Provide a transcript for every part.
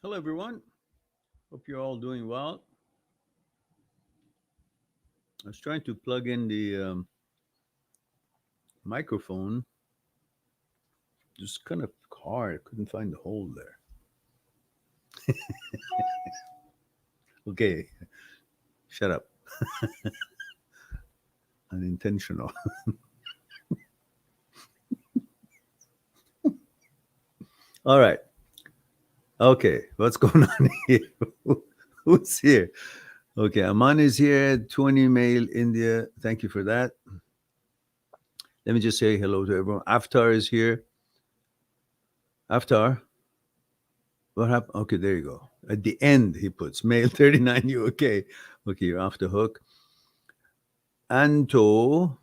Hello, everyone. Hope you're all doing well. I was trying to plug in the microphone, just kind of hard. Couldn't find the hole there. Okay, shut up. Unintentional. All right. Okay, what's going on here? Who's here? Okay, Aman is here. 20 male India. Thank you for that. Let me just say hello to everyone. Aftar is here. Aftar, what happened? Okay, there you go. At the end, he puts male 39. You okay? Okay, you're off the hook. Anto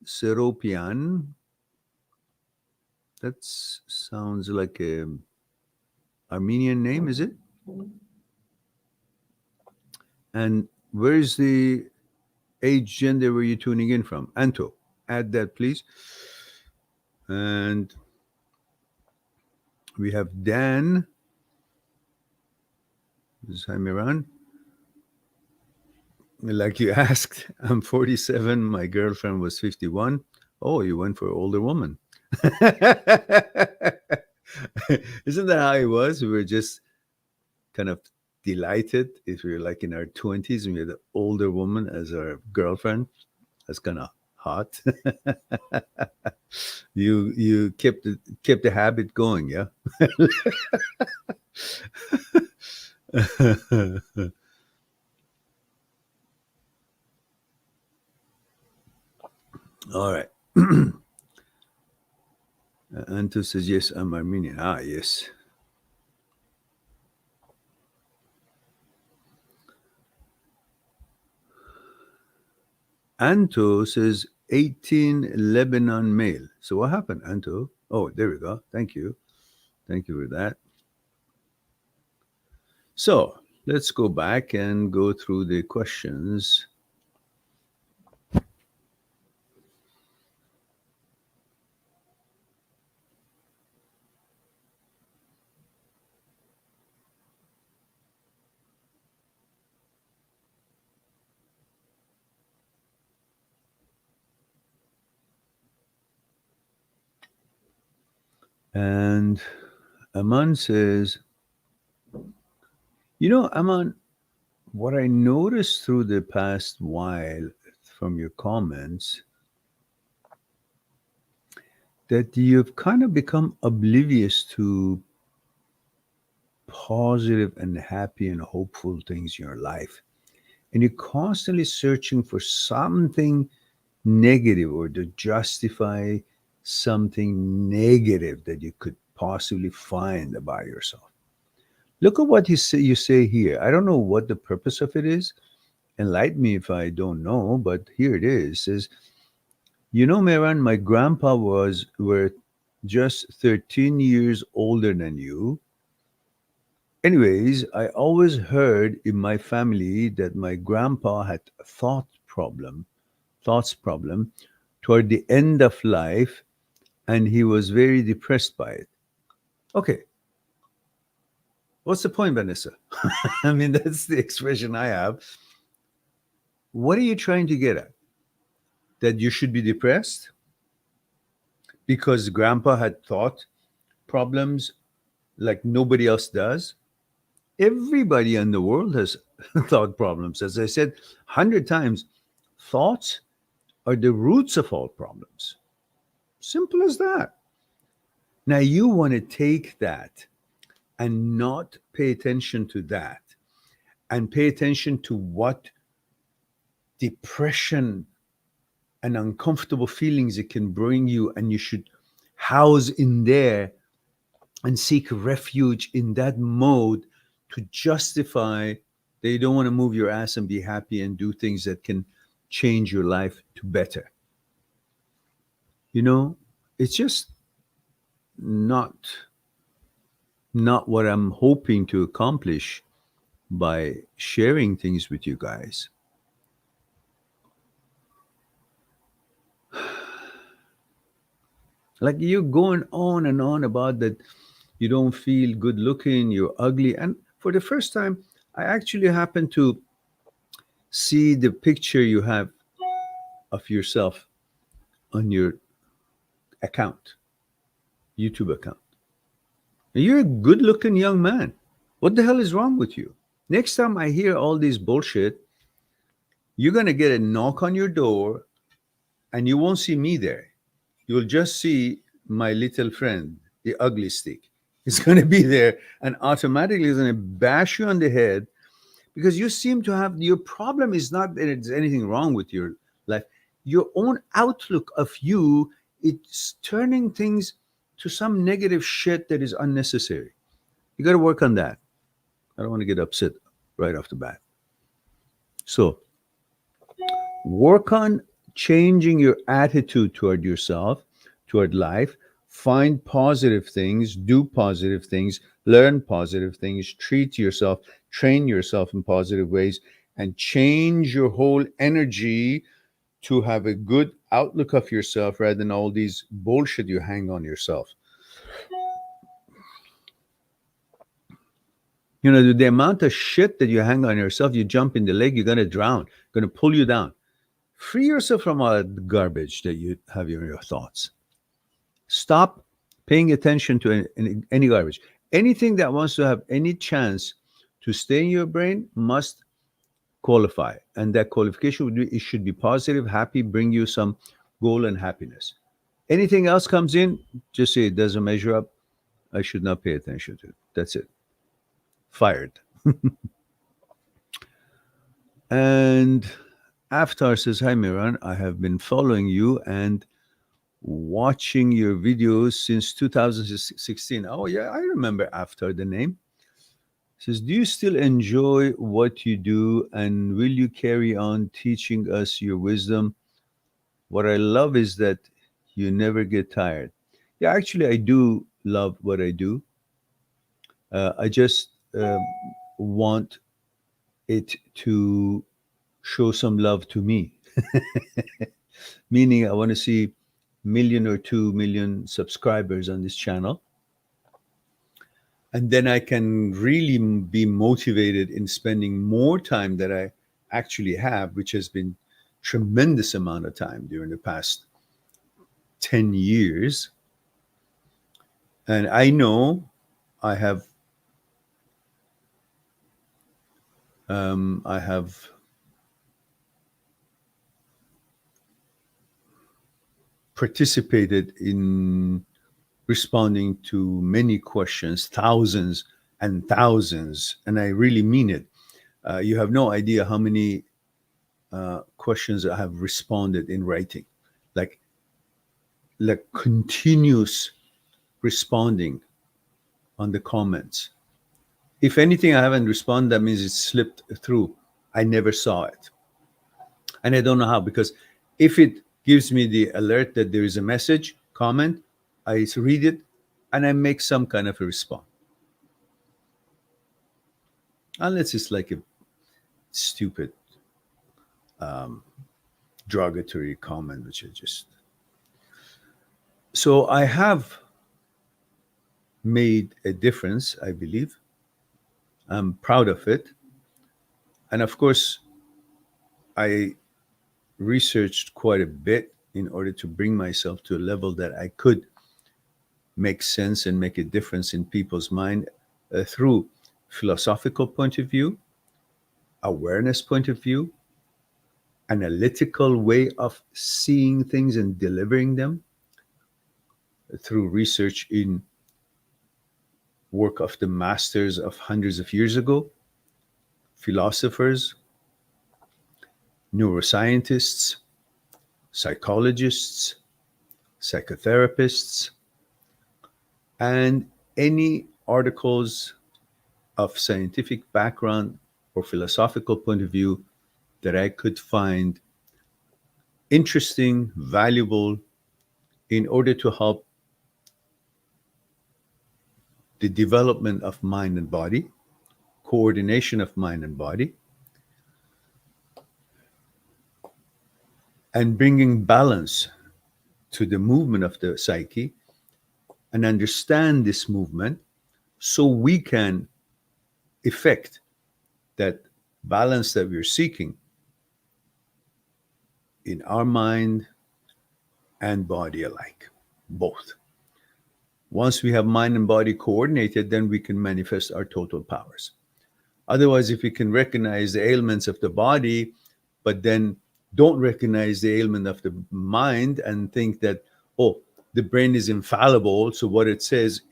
Seropian. That sounds like a Armenian name, is it? And where's the age, gender where you're tuning in from? Anto, add that, please. And we have Dan. This is Hamiran. Like you asked, I'm 47. My girlfriend was 51. Oh, you went for an older woman. Isn't that how it was? We were just kind of delighted if we were like in our 20s and we had an older woman as our girlfriend. That's kind of hot. You kept the habit going, yeah. All right. Anto says yes, I'm Armenian. Ah, yes. Anto says 18 Lebanon male. So what happened, Anto? Oh, there we go. Thank you. Thank you for that. So let's go back and go through the questions. And Aman says, Aman, what I noticed through the past while from your comments, that you've kind of become oblivious to positive and happy and hopeful things in your life. And you're constantly searching for something negative or to justify something negative that you could possibly find about yourself. Look at what you say here. I don't know what the purpose of it is. Enlighten me if I don't know, but here it is. It says, Mehran, my grandpa were just 13 years older than you. Anyways, I always heard in my family that my grandpa had a thoughts problem toward the end of life, and he was very depressed by it. Okay, what's the point, Vanessa? I mean, that's the expression I have. What are you trying to get at? That you should be depressed because grandpa had thought problems like nobody else does? Everybody in the world has thought problems. As I said 100 times, thoughts are the roots of all problems. Simple as that. Now, you want to take that and not pay attention to that and pay attention to what depression and uncomfortable feelings it can bring you, and you should house in there and seek refuge in that mode to justify that you don't want to move your ass and be happy and do things that can change your life to better. You know, it's just not not what I'm hoping to accomplish by sharing things with you guys. Like you're going on and on about that, you don't feel good looking, you're ugly. And for the first time, I actually happened to see the picture you have of yourself on your account, YouTube account. And you're a good looking young man. What the hell is wrong with you? Next time I hear all this bullshit, you're going to get a knock on your door and you won't see me there. You'll just see my little friend, the ugly stick. He's going to be there and automatically is going to bash you on the head because you seem to have your problem is not that there's anything wrong with your life. Your own outlook of you, it's turning things to some negative shit that is unnecessary. You got to work on that. I don't want to get upset right off the bat. So, work on changing your attitude toward yourself, toward life. Find positive things, do positive things, learn positive things, treat yourself, train yourself in positive ways, and change your whole energy to have a good outlook of yourself rather than all these bullshit you hang on yourself. You know, the amount of shit that you hang on yourself, you jump in the lake, you're going to drown, going to pull you down. Free yourself from all that garbage that you have in your thoughts. Stop paying attention to any garbage. Anything that wants to have any chance to stay in your brain must qualify. And that qualification would be, it should be positive, happy, bring you some goal and happiness. Anything else comes in, just say it doesn't measure up. I should not pay attention to it. That's it. Fired. And Aftar says, hi, Miran. I have been following you and watching your videos since 2016. Oh, yeah, I remember Aftar, the name. Says, do you still enjoy what you do and will you carry on teaching us your wisdom? What I love is that you never get tired. Yeah, actually, I do love what I do. I just want it to show some love to me. Meaning I want to see 1 or 2 million subscribers on this channel. And then I can really be motivated in spending more time that I actually have, which has been tremendous amount of time during the past 10 years. And I know I have participated in responding to many questions, thousands and thousands, and I really mean it. You have no idea how many questions I have responded in writing, like continuous responding on the comments. If anything I haven't responded, that means it slipped through. I never saw it. And I don't know how, because if it gives me the alert that there is a message, comment, I read it, and I make some kind of a response. Unless it's like a stupid, derogatory comment, which I just... So I have made a difference, I believe. I'm proud of it. And of course, I researched quite a bit in order to bring myself to a level that I could make sense and make a difference in people's mind through philosophical point of view, awareness point of view, analytical way of seeing things and delivering them, through research in work of the masters of hundreds of years ago, philosophers, neuroscientists, psychologists, psychotherapists, and any articles of scientific background or philosophical point of view that I could find interesting, valuable, in order to help the development of mind and body, coordination of mind and body, and bringing balance to the movement of the psyche, and understand this movement so we can effect that balance that we're seeking in our mind and body alike, both. Once we have mind and body coordinated, then we can manifest our total powers. Otherwise, if we can recognize the ailments of the body, but then don't recognize the ailment of the mind and think that, oh, the brain is infallible, so what it says,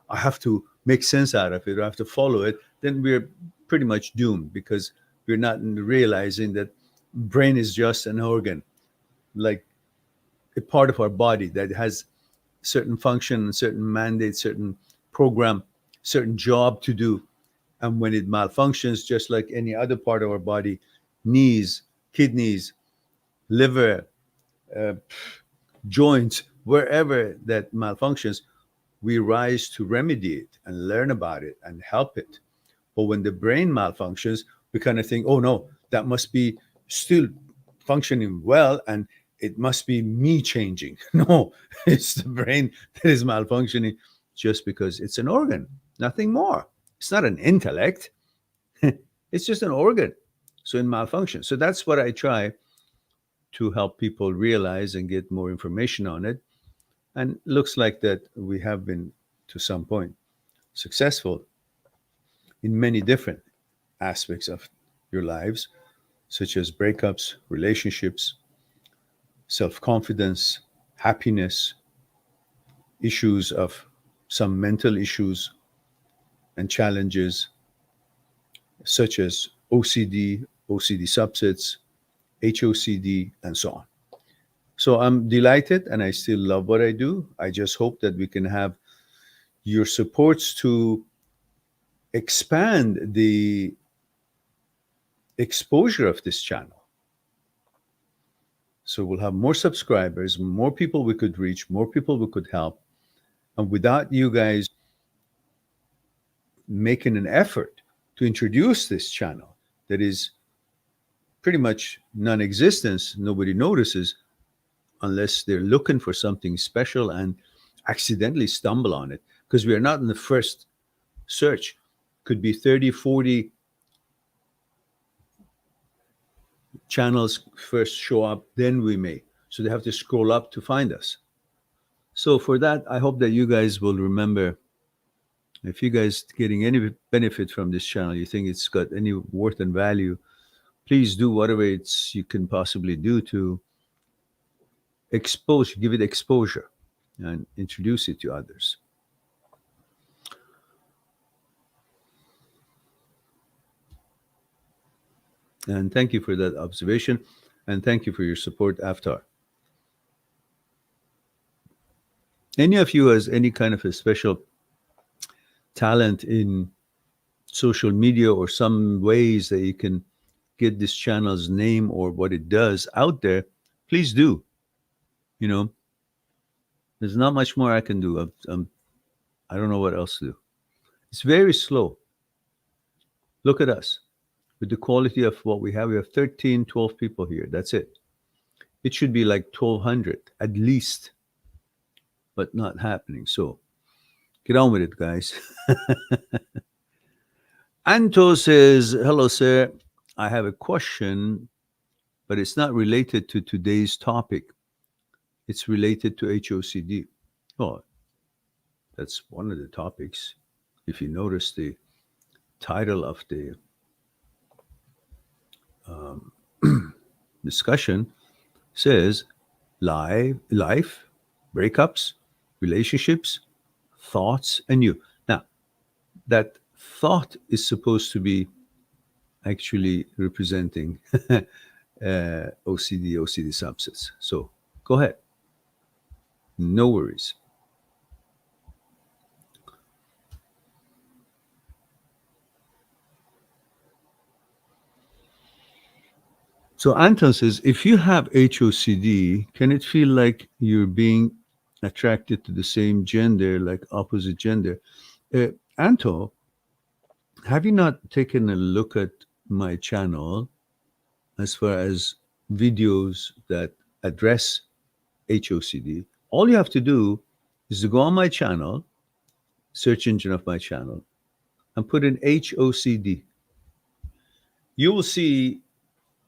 I have to make sense out of it, or I have to follow it, then we're pretty much doomed, because we're not realizing that brain is just an organ, like a part of our body that has certain function, certain mandate, certain program, certain job to do. And when it malfunctions, just like any other part of our body, knees, kidneys, liver, uh, joints, wherever that malfunctions, we rise to remedy it and learn about it and help it. But when the brain malfunctions, we kind of think, oh no, that must be still functioning well, and it must be me changing. No, it's the brain that is malfunctioning just because it's an organ, nothing more. It's not an intellect. It's just an organ. So in malfunction. So that's what I try to help people realize and get more information on it. And looks like that we have been, to some point, successful in many different aspects of your lives, such as breakups, relationships, self-confidence, happiness, issues of some mental issues and challenges, such as OCD, OCD subsets, HOCD, and so on. So I'm delighted, and I still love what I do. I just hope that we can have your supports to expand the exposure of this channel. So we'll have more subscribers, more people we could reach, more people we could help. And without you guys making an effort to introduce this channel that is pretty much non-existence, nobody notices unless they're looking for something special and accidentally stumble on it, because we are not in the first search. Could be 30, 40 channels first show up, then we may. So they have to scroll up to find us. So for that, I hope that you guys will remember, if you guys getting any benefit from this channel, you think it's got any worth and value, please do whatever you can possibly do to give it exposure and introduce it to others. And thank you for that observation, and thank you for your support, Aftar. Any of you has any kind of a special talent in social media or some ways that you can get this channel's name or what it does out there, please do. You know, there's not much more I can do. I don't know what else to do. It's very slow. Look at us. With the quality of what we have 13, 12 people here. That's it. It should be like 1,200 at least, but not happening. So get on with it, guys. Anto says, hello, sir. I have a question, but it's not related to today's topic. It's related to HOCD. Oh, that's one of the topics. If you notice, the title of the discussion says life, breakups, relationships, thoughts, and you. Now, that thought is supposed to be actually representing OCD subsets. So go ahead. No worries. So Anton says, if you have HOCD, can it feel like you're being attracted to the same gender, like opposite gender? Anto, have you not taken a look at my channel as far as videos that address HOCD? All you have to do is to go on my channel, search engine of my channel and put in HOCD, you will see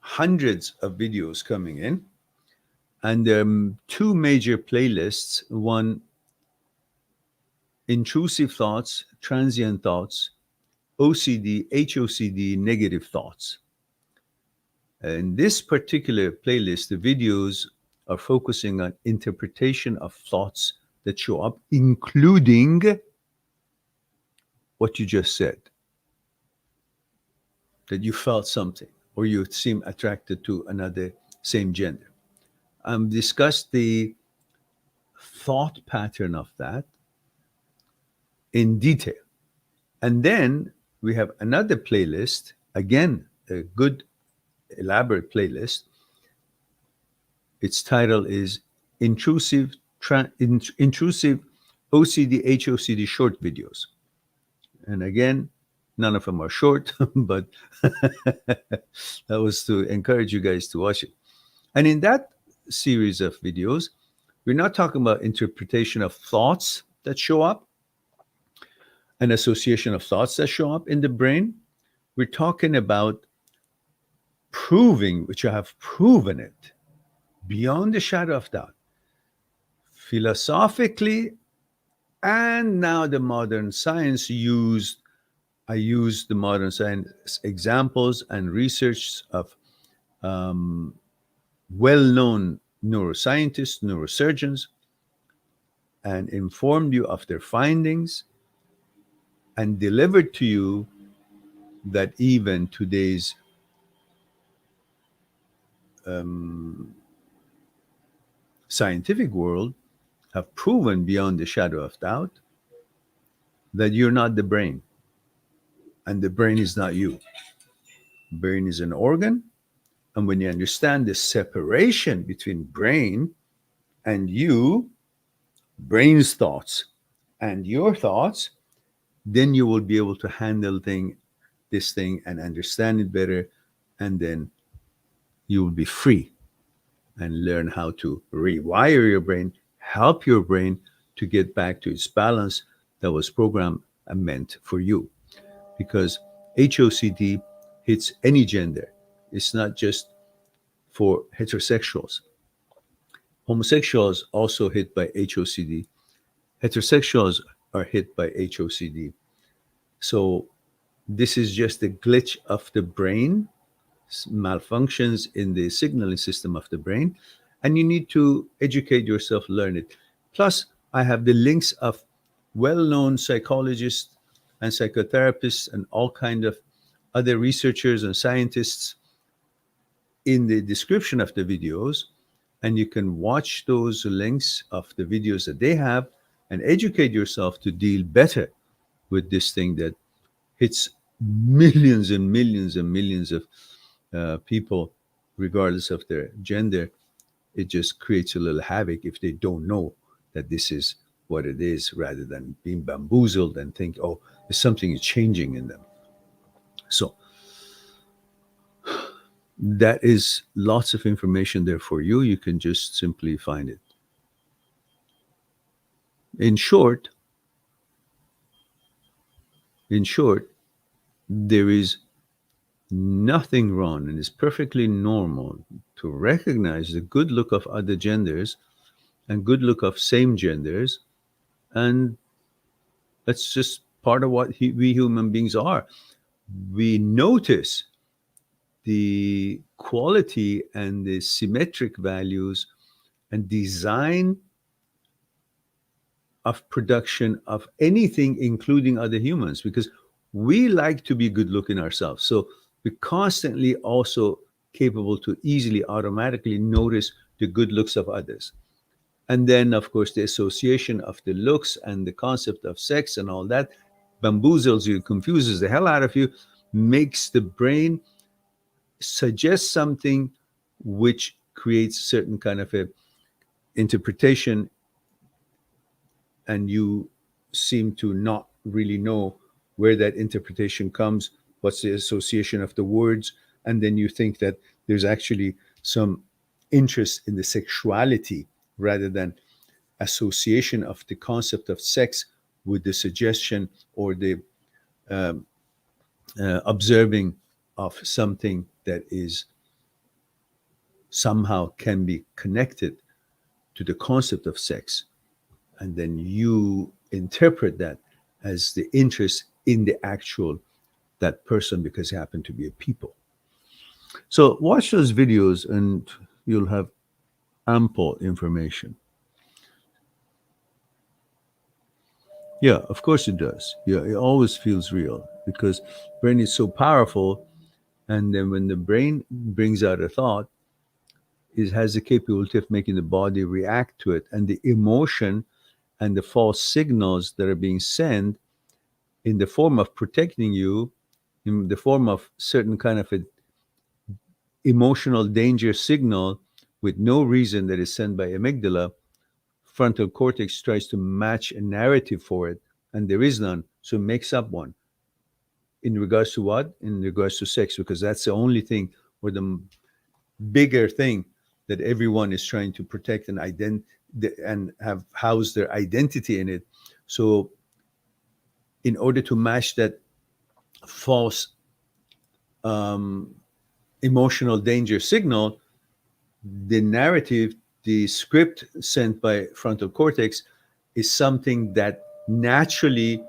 hundreds of videos coming in. And there are two major playlists. One, intrusive thoughts, transient thoughts, OCD, HOCD, negative thoughts. In this particular playlist, the videos are focusing on interpretation of thoughts that show up, including what you just said, that you felt something or you seem attracted to another same gender. Discussed the thought pattern of that in detail. And then we have another playlist, again, a good elaborate playlist. Its title is Intrusive OCD, HOCD short videos. And again, none of them are short, but that was to encourage you guys to watch it. And in that series of videos, we're not talking about interpretation of thoughts that show up, an association of thoughts that show up in the brain. We're talking about proving, which I have proven it beyond a shadow of doubt, philosophically, and now the modern science I use the modern science examples and research of well-known neuroscientists, neurosurgeons, and informed you of their findings and delivered to you that even today's scientific world have proven beyond the shadow of doubt that you're not the brain, and the brain is not you. Brain is an organ, and when you understand the separation between brain and you, brain's thoughts and your thoughts, then you will be able to handle this thing and understand it better, and then you will be free and learn how to rewire your brain, help your brain to get back to its balance that was programmed and meant for you. Because HOCD hits any gender. It's not just for heterosexuals. Homosexuals also hit by HOCD. Heterosexuals are hit by HOCD. So this is just a glitch of the brain, malfunctions in the signaling system of the brain, and you need to educate yourself, learn it. Plus, I have the links of well-known psychologists and psychotherapists and all kind of other researchers and scientists in the description of the videos, and you can watch those links of the videos that they have and educate yourself to deal better with this thing that hits millions and millions and millions of people, regardless of their gender. It just creates a little havoc if they don't know that this is what it is, rather than being bamboozled and think, oh, there's something is changing in them. So that is lots of information there for you. You can just simply find it. In short, there is nothing wrong, and it's perfectly normal to recognize the good look of other genders and good look of same genders, and that's just part of what we human beings are. We notice the quality and the symmetric values and design of production of anything, including other humans, because we like to be good looking ourselves. So we're constantly also capable to easily, automatically notice the good looks of others. And then, of course, the association of the looks and the concept of sex and all that bamboozles you, confuses the hell out of you, makes the brain suggest something which creates a certain kind of a interpretation, and you seem to not really know where that interpretation comes, what's the association of the words, and then you think that there's actually some interest in the sexuality rather than association of the concept of sex with the suggestion or the observing of something that is somehow can be connected to the concept of sex, and then you interpret that as the interest in the actual that person because he happened to be a people. So watch those videos and you'll have ample information. Yeah, of course it does. Yeah, it always feels real because brain is so powerful, and then when the brain brings out a thought, it has the capability of making the body react to it, and the emotion and the false signals that are being sent in the form of protecting you, in the form of certain kind of a emotional danger signal with no reason that is sent by amygdala. Frontal cortex tries to match a narrative for it, and there is none, so it makes up one. In regards to what? In regards to sex, because that's the only thing, or the bigger thing that everyone is trying to protect and and have housed their identity in it. So in order to match that false emotional danger signal, the narrative, the script sent by frontal cortex is something that naturally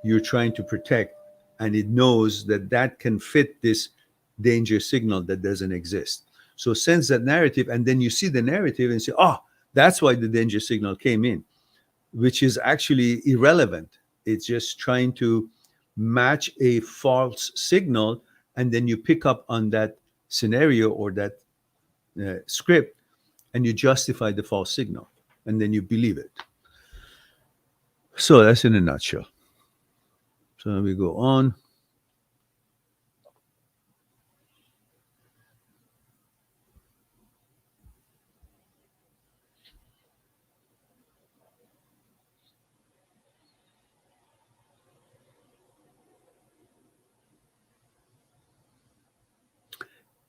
you're trying to protect, and it knows that that can fit this danger signal that doesn't exist. So sends that narrative, and then you see the narrative and say, oh, that's why the danger signal came in, which is actually irrelevant. It's just trying to match a false signal, and then you pick up on that scenario or that script, and you justify the false signal, and then you believe it. So that's in a nutshell. So we go on.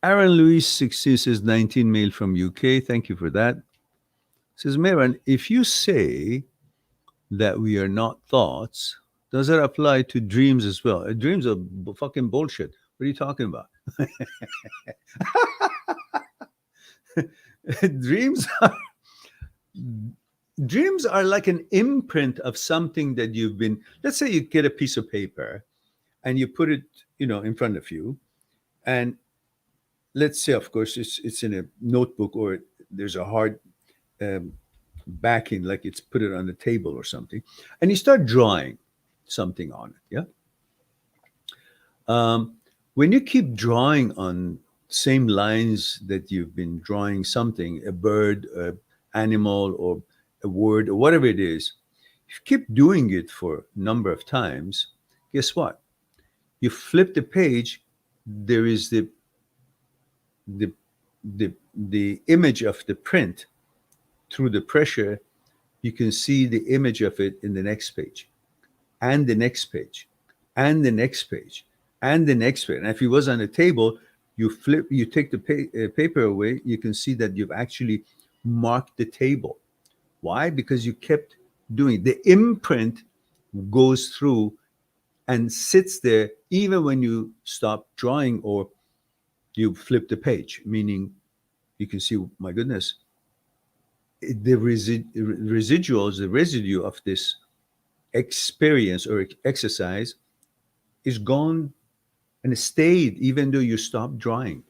Aaron Louis 60 says 19 mail from UK. Thank you for that. Says Meran, if you say that we are not thoughts, does that apply to dreams as well? Dreams are fucking bullshit. What are you talking about? dreams are dreams are like an imprint of something that you've been. Let's say you get a piece of paper and you put it, in front of you, and let's say, of course, it's in a notebook, or there's a hard backing, like it's put it on the table or something, and you start drawing something on it. Yeah. When you keep drawing on same lines that you've been drawing something, a bird, a animal, or a word, or whatever it is, if you keep doing it for a number of times, guess what? You flip the page, there is the image of the print. Through the pressure, you can see the image of it in the next page, and the next page, and the next page, and the next page. And if it was on a table, you take the paper away, you can see that you've actually marked the table. Why? Because you kept doing. The imprint goes through and sits there even when you stop drawing or you flip the page, meaning you can see, my goodness, the residuals, the residue of this experience or exercise is gone and it stayed even though you stopped drawing.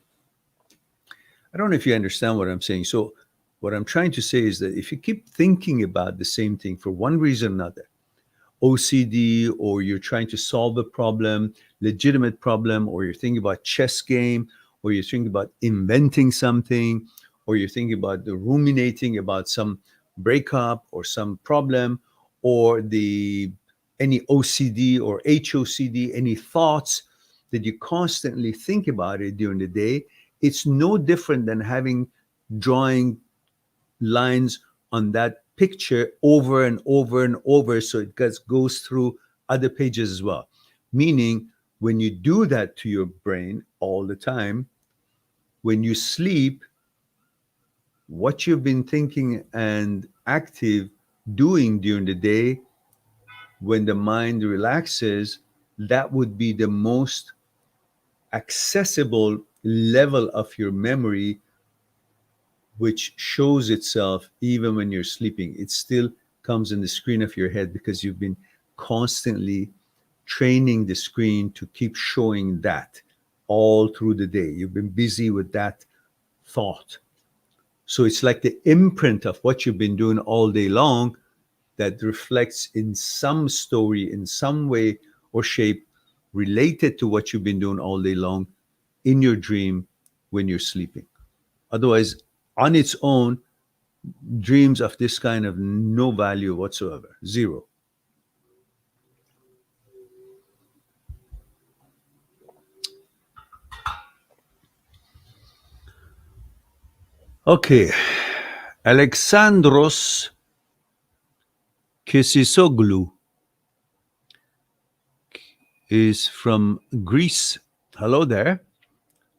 I don't know if you understand what I'm saying. So what I'm trying to say is that if you keep thinking about the same thing for one reason or another, OCD, or you're trying to solve a problem, legitimate problem, or you're thinking about chess game, or you're thinking about inventing something, or you're thinking about the ruminating about some breakup or some problem, or any OCD or HOCD, any thoughts that you constantly think about it during the day, it's no different than drawing lines on that picture over and over and over, so it goes through other pages as well. Meaning, when you do that to your brain all the time, when you sleep, what you've been thinking and active doing during the day when the mind relaxes, that would be the most accessible level of your memory, which shows itself even when you're sleeping. It still comes in the screen of your head because you've been constantly training the screen to keep showing that all through the day. You've been busy with that thought. So it's like the imprint of what you've been doing all day long that reflects in some story, in some way or shape, related to what you've been doing all day long in your dream when you're sleeping. Otherwise, on its own, dreams of this kind of no value whatsoever, zero. Okay, Alexandros Kesisoglu is from Greece. Hello there.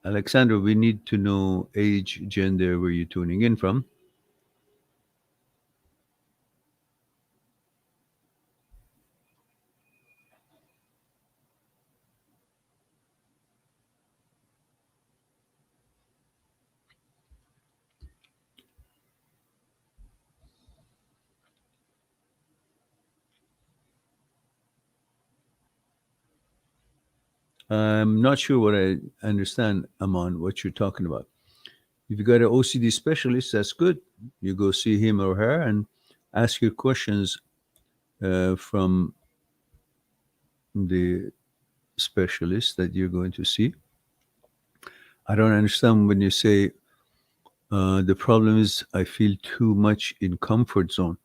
Alexander, we need to know age, gender, where you're tuning in from. I'm not sure what I understand, Aman, what you're talking about. If you got an OCD specialist, that's good. You go see him or her and ask your questions from the specialist that you're going to see. I don't understand when you say the problem is I feel too much in comfort zone.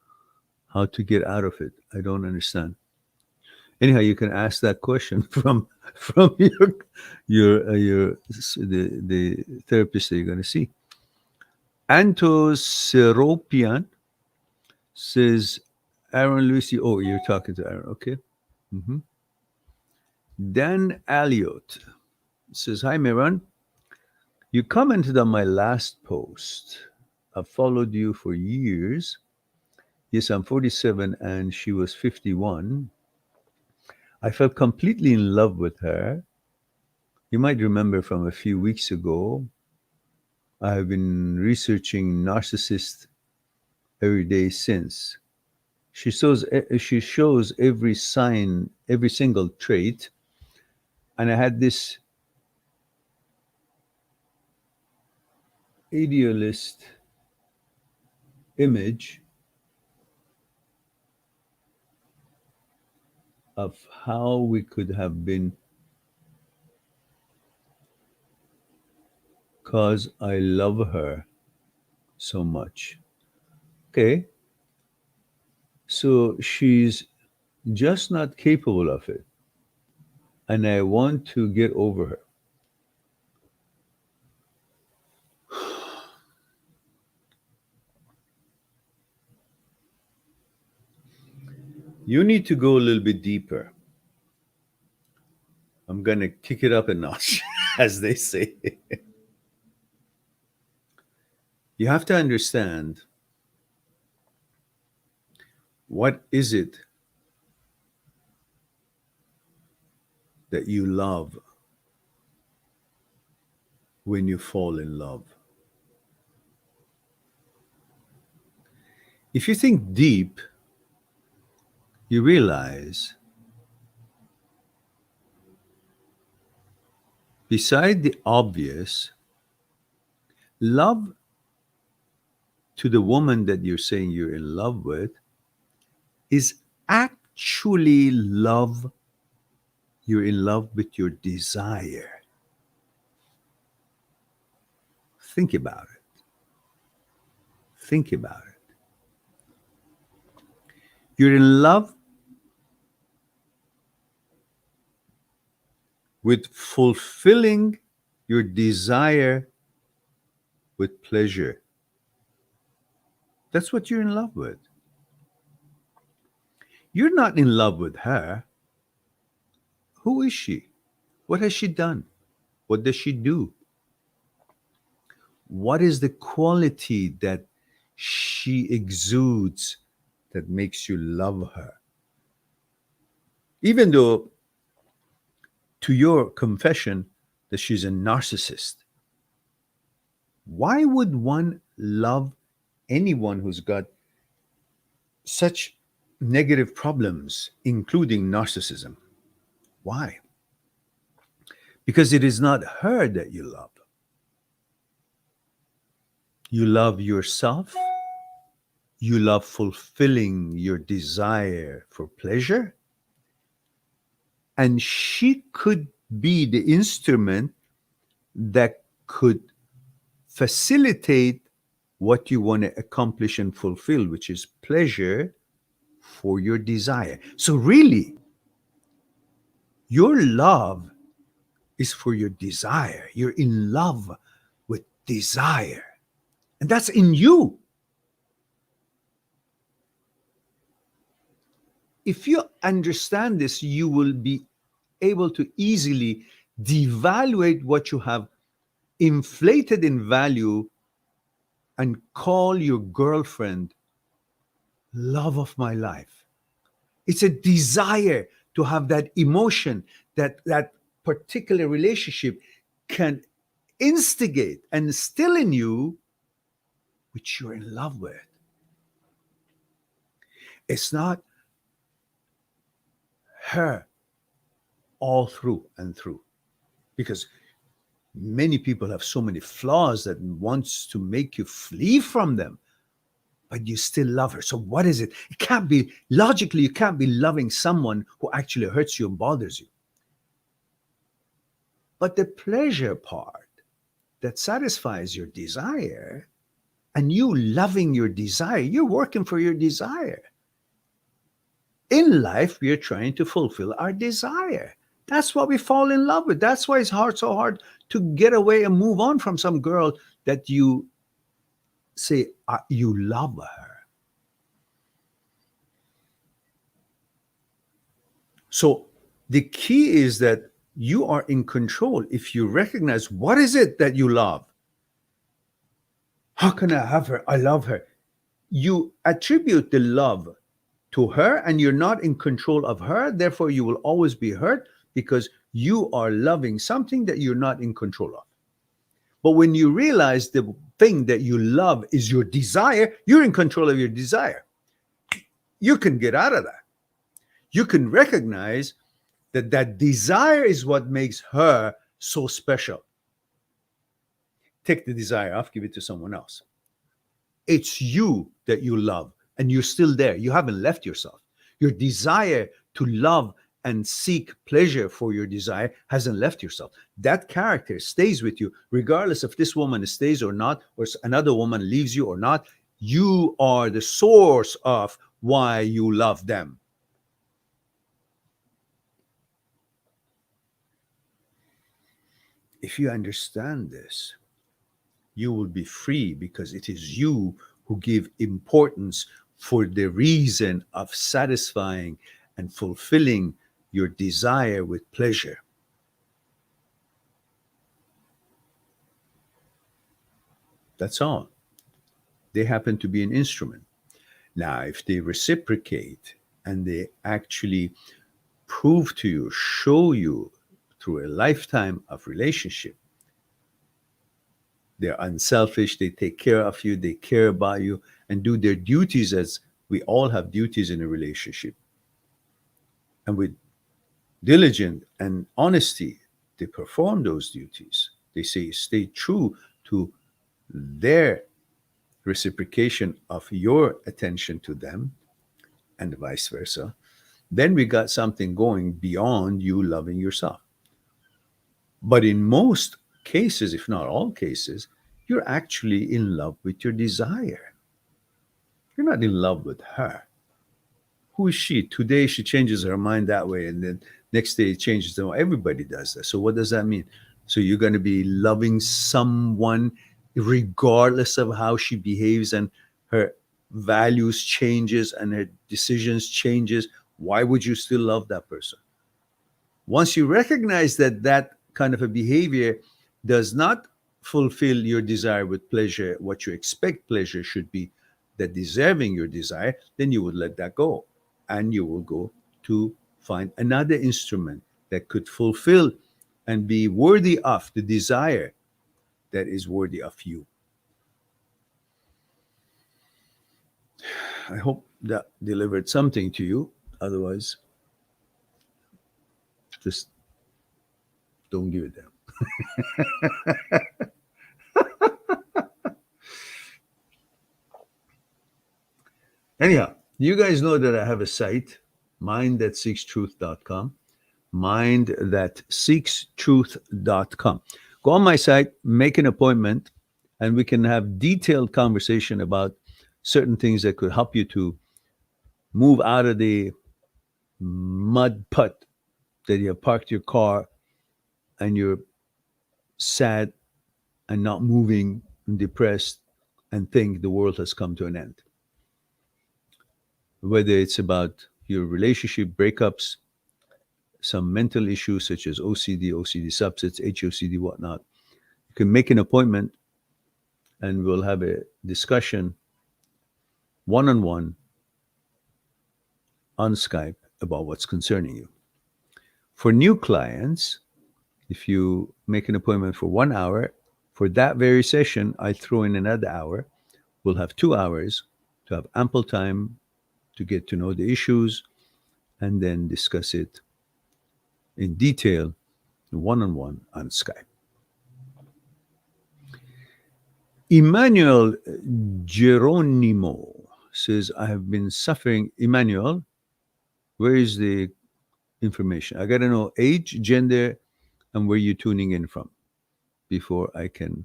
How to get out of it? I don't understand. Anyhow, you can ask that question from your the therapist that you're going to see. Antos Seropian says, Aaron Lucy. Oh, you're talking to Aaron. Okay. Mhm. Dan Alliot says, hi, Miran. You commented on my last post. I've followed you for years. Yes, I'm 47 and she was 51. I felt completely in love with her. You might remember from a few weeks ago, I have been researching narcissists every day since. She shows every sign, every single trait, and I had this idealist image of how we could have been, because I love her so much. Okay, so she's just not capable of it, and I want to get over her. You need to go a little bit deeper. I'm going to kick it up a notch, as they say. You have to understand, what is it that you love when you fall in love? If you think deep, you realize, beside the obvious, love to the woman that you're saying you're in love with is actually love. You're in love with your desire. Think about it. Think about it. You're in love with fulfilling your desire with pleasure. That's what you're in love with. You're not in love with her. Who is she? What has she done? What does she do? What is the quality that she exudes that makes you love her? Even though to your confession that she's a narcissist, why would one love anyone who's got such negative problems, including narcissism? Why? Because it is not her that you love. You love yourself. You love fulfilling your desire for pleasure. And she could be the instrument that could facilitate what you want to accomplish and fulfill, which is pleasure for your desire. So, really, your love is for your desire. You're in love with desire, and that's in you. If you understand this, you will be able to easily devaluate what you have inflated in value and call your girlfriend love of my life. It's a desire to have that emotion that particular relationship can instigate and instill in you, which you're in love with. It's not her all through and through, because many people have so many flaws that wants to make you flee from them, but you still love her. So what is it? It can't be, logically, you can't be loving someone who actually hurts you and bothers you. But the pleasure part that satisfies your desire, and you loving your desire, you're working for your desire. In life, we are trying to fulfill our desire. That's what we fall in love with. That's why it's so hard to get away and move on from some girl that you say you love her. So the key is that you are in control. If you recognize what is it that you love, how can I have her? I love her. You attribute the love to her, and you're not in control of her. Therefore, you will always be hurt because you are loving something that you're not in control of. But when you realize the thing that you love is your desire, you're in control of your desire. You can get out of that. You can recognize that that desire is what makes her so special. Take the desire off, give it to someone else. It's you that you love, and you're still there. You haven't left yourself. Your desire to love and seek pleasure for your desire hasn't left yourself. That character stays with you, regardless if this woman stays or not, or another woman leaves you or not. You are the source of why you love them. If you understand this, you will be free, because it is you who give importance for the reason of satisfying and fulfilling your desire with pleasure. That's all. They happen to be an instrument. Now, if they reciprocate and they actually prove to you, show you through a lifetime of relationship, they're unselfish, they take care of you, they care about you, and do their duties, as we all have duties in a relationship. And with diligence and honesty, they perform those duties. They say, stay true to their reciprocation of your attention to them, and vice versa. Then we got something going beyond you loving yourself. But in most cases, if not all cases, you're actually in love with your desire. You're not in love with her. Who is she? Today she changes her mind that way, and then next day it changes them. Everybody does that. So what does that mean? So you're going to be loving someone regardless of how she behaves, and her values changes and her decisions changes. Why would you still love that person? Once you recognize that that kind of a behavior does not fulfill your desire with pleasure, what you expect pleasure should be, that deserving your desire, then you would let that go, and you will go to find another instrument that could fulfill and be worthy of the desire that is worthy of you. I hope that delivered something to you. Otherwise, just don't give it down. Anyhow, you guys know that I have a site, mindthatseekstruth.com, mindthatseekstruth.com. Go on my site, make an appointment, and we can have detailed conversation about certain things that could help you to move out of the mud put that you have parked your car and you're sad and not moving and depressed and think the world has come to an end. Whether it's about your relationship breakups, some mental issues such as OCD, OCD subsets, HOCD, whatnot, you can make an appointment and we'll have a discussion one-on-one on Skype about what's concerning you. For new clients, if you make an appointment for 1 hour, for that very session, I throw in another hour. We'll have 2 hours to have ample time to get to know the issues and then discuss it in detail, one-on-one on Skype. Emmanuel Geronimo says, I have been suffering. Emmanuel, where is the information? I got to know age, gender, and where you're tuning in from before I can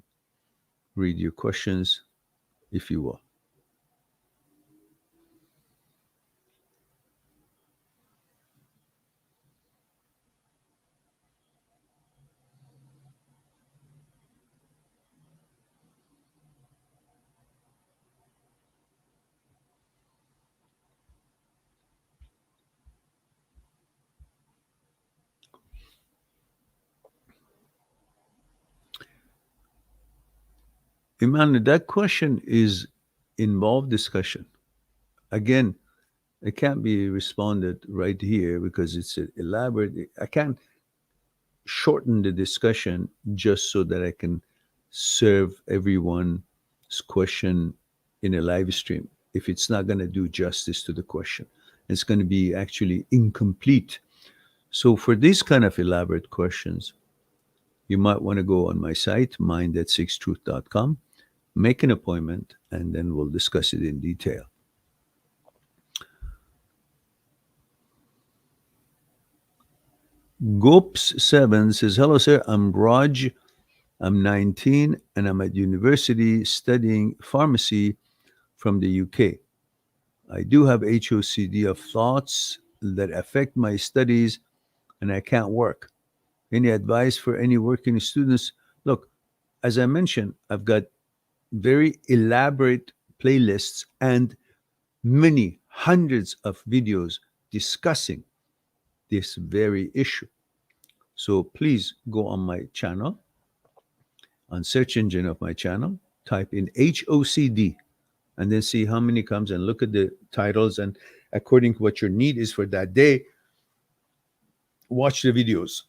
read your questions, if you will. Emmanuel, that question is involved discussion. Again, it can't be responded right here because it's elaborate. I can't shorten the discussion just so that I can serve everyone's question in a live stream. If it's not going to do justice to the question, it's going to be actually incomplete. So for these kind of elaborate questions, you might want to go on my site, mindthatseekstruth.com, make an appointment, and then we'll discuss it in detail. Gops7 says, hello, sir. I'm Raj. I'm 19 and I'm at university studying pharmacy from the UK. I do have HOCD of thoughts that affect my studies and I can't work. Any advice for any working students? Look, as I mentioned, I've got very elaborate playlists and many hundreds of videos discussing this very issue. So please go on my channel, on search engine of my channel, type in HOCD and then see how many comes and look at the titles, and according to what your need is for that day, watch the videos.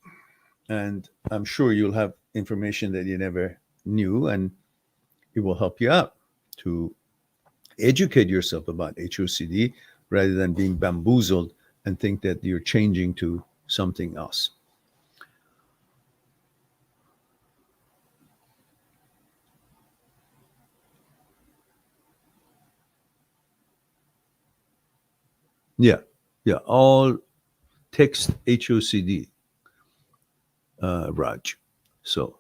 And I'm sure you'll have information that you never knew, and it will help you out to educate yourself about HOCD rather than being bamboozled and think that you're changing to something else. Yeah, all text HOCD, Raj. So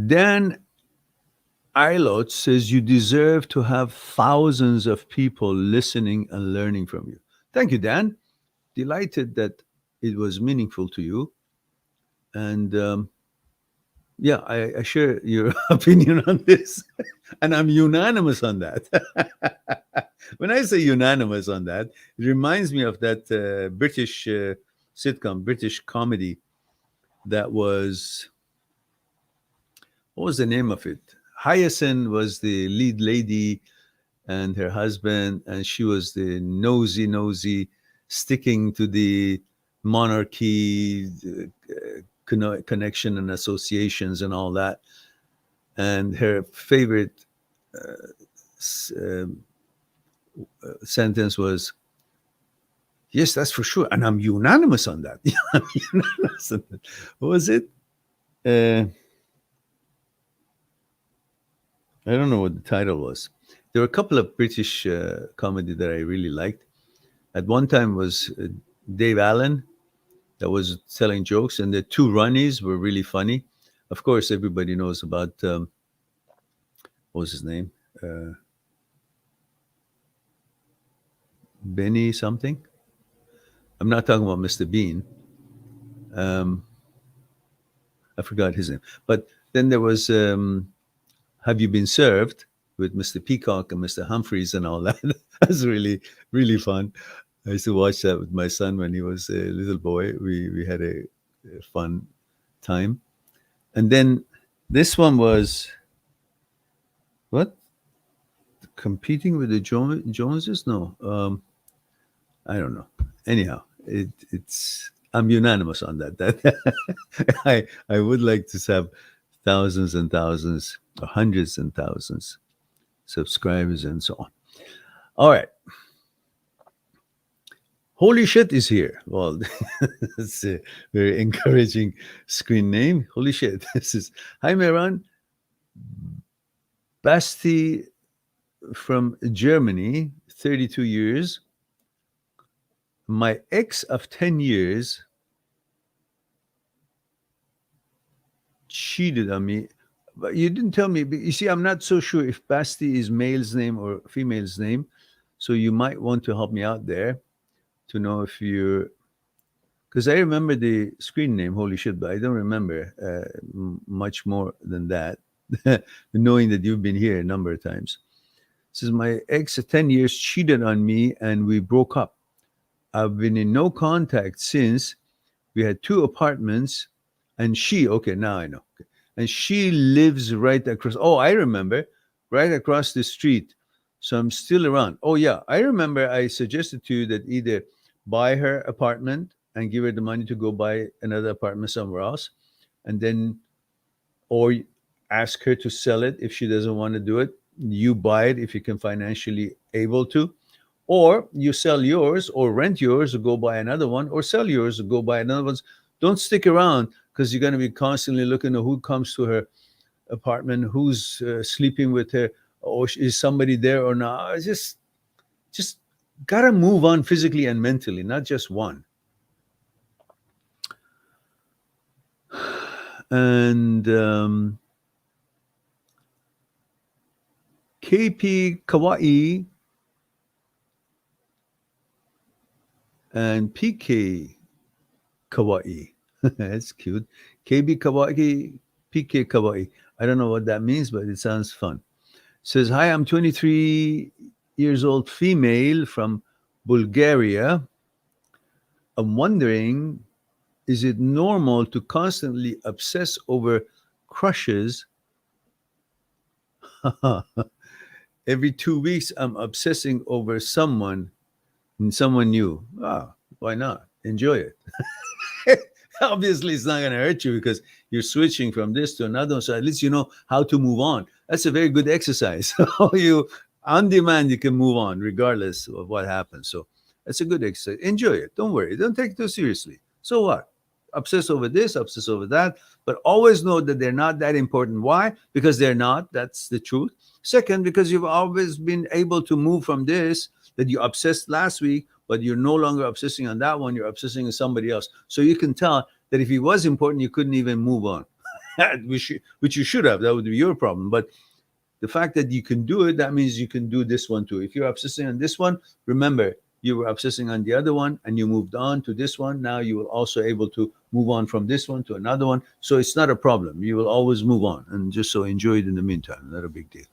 Dan Ilot says, you deserve to have thousands of people listening and learning from you. Thank you, Dan. Delighted that it was meaningful to you. And yeah, I share your opinion on this. And I'm unanimous on that. When I say unanimous on that, it reminds me of that British sitcom, British comedy that was, what was the name of it? Hyacinth was the lead lady, and her husband, and she was the nosy, sticking to the monarchy connection and associations and all that. And her favorite sentence was, "Yes, that's for sure, and I'm unanimous on that." I'm unanimous on that. What was it? I don't know what the title was. There were a couple of British comedy that I really liked. At one time was Dave Allen that was telling jokes, and the two Ronnies were really funny. Of course, everybody knows about what was his name? Benny something. I'm not talking about Mr. Bean. I forgot his name. But then there was Have You Been Served with Mr. Peacock and Mr. Humphreys and all that. That was really, really fun. I used to watch that with my son when he was a little boy. We had a fun time. And then this one was, what? Competing with the Joneses? No. I don't know. Anyhow, it's I'm unanimous on that. I would like to have thousands and thousands, or hundreds and thousands subscribers and so on. All right. Holy shit is here. Well, that's a very encouraging screen name. Holy shit. This is Hi Mehran. Basti from Germany, 32 years. My ex of 10 years cheated on me. But you didn't tell me. You see, I'm not so sure if Basti is male's name or female's name. So you might want to help me out there to know if you're, because I remember the screen name, holy shit, but I don't remember much more than that, knowing that you've been here a number of times. It says, my ex of 10 years cheated on me and we broke up. I've been in no contact since. We had 2 apartments and she, okay, now I know. Okay. And she lives right across, oh, I remember, right across the street. So I'm still around. Oh, yeah, I remember I suggested to you that either buy her apartment and give her the money to go buy another apartment somewhere else, and then, or ask her to sell it if she doesn't want to do it. You buy it if you can financially able to, or you sell yours or rent yours or go buy another one, or sell yours or go buy another one. Don't stick around because you're going to be constantly looking at who comes to her apartment, who's sleeping with her, or is somebody there or not. Just gotta move on physically and mentally, not just one. And KP Kawaii and PK Kawaii. That's cute. KB Kawaii, PK Kawaii. I don't know what that means, but it sounds fun. Says, hi, I'm 23 years old female from Bulgaria. I'm wondering, is it normal to constantly obsess over crushes? Every 2 weeks, I'm obsessing over someone new. Why not? Enjoy it. Obviously, it's not going to hurt you because you're switching from this to another one. So at least you know how to move on. That's a very good exercise. You, on demand, you can move on regardless of what happens. So that's a good exercise. Enjoy it. Don't worry. Don't take it too seriously. So what? Obsess over this, obsess over that. But always know that they're not that important. Why? Because they're not. That's the truth. Second, because you've always been able to move from this that you obsessed last week, but you're no longer obsessing on that one. You're obsessing on somebody else. So you can tell that if he was important, you couldn't even move on, which you should have. That would be your problem. But the fact that you can do it, that means you can do this one too. If you're obsessing on this one, remember, you were obsessing on the other one and you moved on to this one. Now you will also able to move on from this one to another one. So it's not a problem. You will always move on. And just so enjoy it in the meantime. Not a big deal.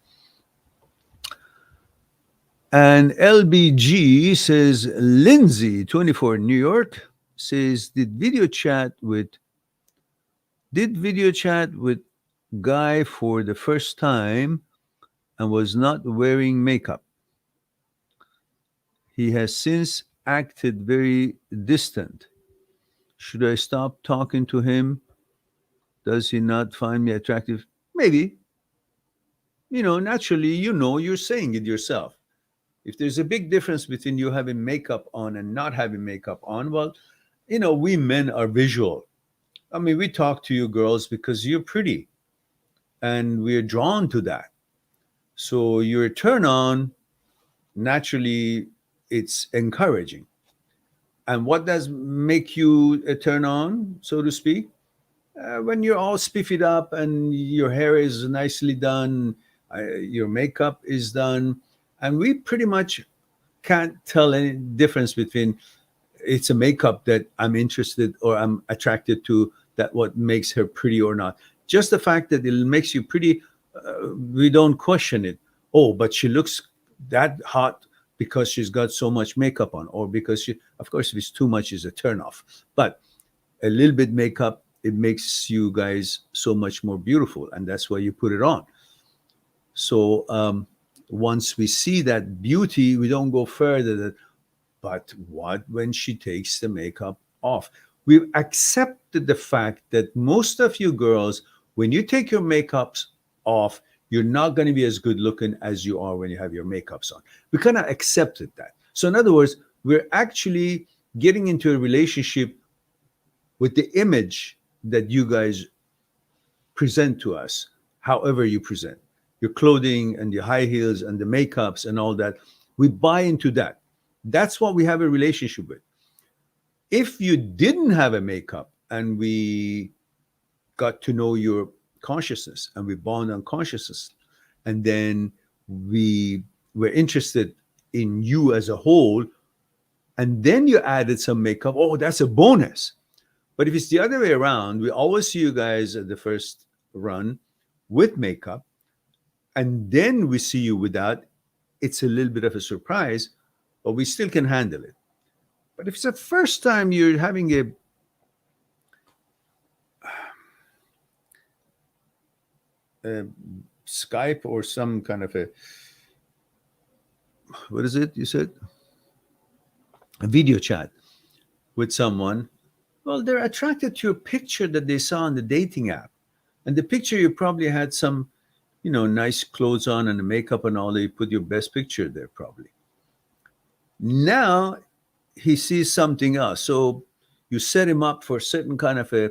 And LBG says, Lindsay, 24, New York, says, did video chat with guy for the first time and was not wearing makeup. He has since acted very distant. Should I stop talking to him? Does he not find me attractive? Maybe. Naturally, you're saying it yourself. If there's a big difference between you having makeup on and not having makeup on, well, we men are visual. I mean, we talk to you girls because you're pretty and we're drawn to that. So your turn on, naturally, it's encouraging. And what does make you a turn on, so to speak? When you're all spiffied up and your hair is nicely done, your makeup is done, and we pretty much can't tell any difference between it's a makeup that I'm interested or I'm attracted to, that what makes her pretty or not. Just the fact that it makes you pretty, we don't question it. Oh, but she looks that hot because she's got so much makeup on, or because she, of course, if it's too much, is a turnoff. But a little bit makeup, it makes you guys so much more beautiful, and that's why you put it on. So once we see that beauty, we don't go further. But what when she takes the makeup off? We've accepted the fact that most of you girls, when you take your makeups off, you're not going to be as good looking as you are when you have your makeups on. We kind of accepted that. So in other words, we're actually getting into a relationship with the image that you guys present to us, however you present your clothing and your high heels and the makeups and all that. We buy into that. That's what we have a relationship with. If you didn't have a makeup and we got to know your consciousness and we bond on consciousness, and then we were interested in you as a whole, and then you added some makeup, oh, that's a bonus. But if it's the other way around, we always see you guys at the first run with makeup, and then we see you without. It's a little bit of a surprise, but we still can handle it. But if it's the first time you're having a Skype or some kind of what is it you said? A video chat with someone, well, they're attracted to your picture that they saw on the dating app. And the picture, you probably had some, nice clothes on and the makeup and all that. You put your best picture there probably. Now he sees something else. So you set him up for a certain kind of a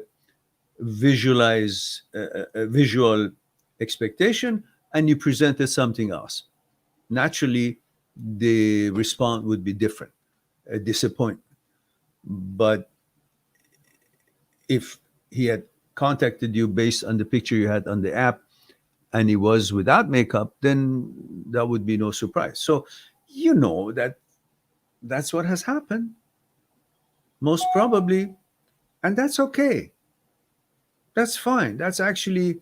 visual expectation, and you presented something else. Naturally, the response would be different, a disappointment. But if he had contacted you based on the picture you had on the app and he was without makeup, then that would be no surprise. So that's what has happened, most probably, and that's okay. That's fine. That's actually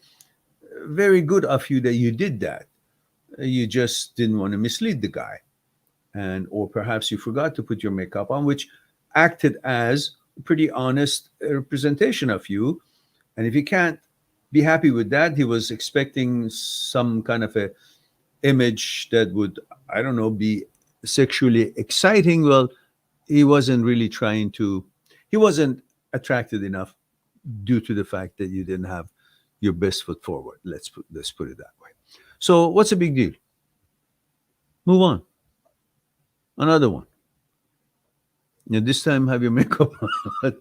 very good of you that you did that. You just didn't want to mislead the guy, or perhaps you forgot to put your makeup on, which acted as a pretty honest representation of you. And if you can't be happy with that, he was expecting some kind of a image that would, I don't know, be sexually exciting. Well, he wasn't attracted enough due to the fact that you didn't have your best foot forward. Let's put it that way. So what's the big deal? Move on. Another one. This time have your makeup on.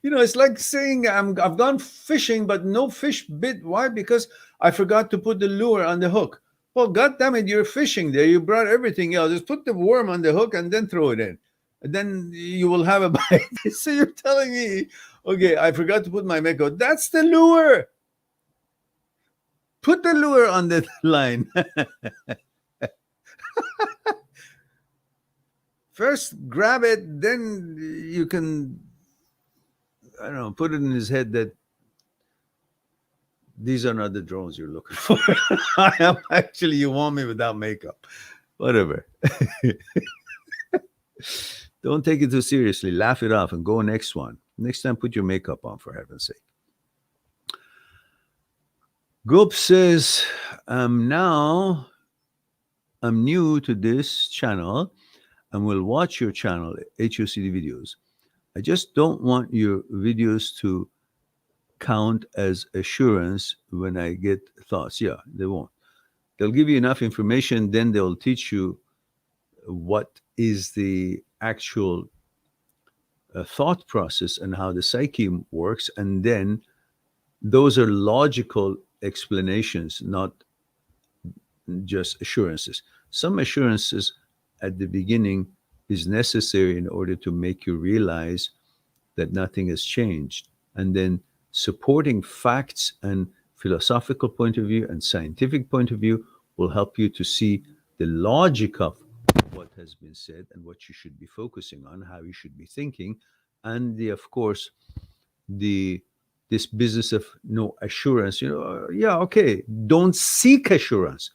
It's like saying I've gone fishing, but no fish bit. Why? Because I forgot to put the lure on the hook. Well, God damn it, you're fishing there. You brought everything else. Just put the worm on the hook and then throw it in. And then you will have a bite. So you're telling me, okay, I forgot to put my makeup. That's the lure. Put the lure on the line. First grab it, then you can, I don't know, put it in his head that these are not the drones you're looking for. I am actually, you want me without makeup. Whatever. Don't take it too seriously. Laugh it off and go next one. Next time, put your makeup on, for heaven's sake. Goop says, now I'm new to this channel and will watch your channel, HOCD videos. I just don't want your videos to count as assurance when I get thoughts. Yeah, they won't. They'll give you enough information, then they'll teach you what is the actual thought process and how the psyche works. And then those are logical explanations, not just assurances. Some assurances at the beginning is necessary in order to make you realize that nothing has changed. And then supporting facts and philosophical point of view and scientific point of view will help you to see the logic of what has been said and what you should be focusing on, how you should be thinking, and the, of course, the this business of no assurance. Yeah, okay, don't seek assurance,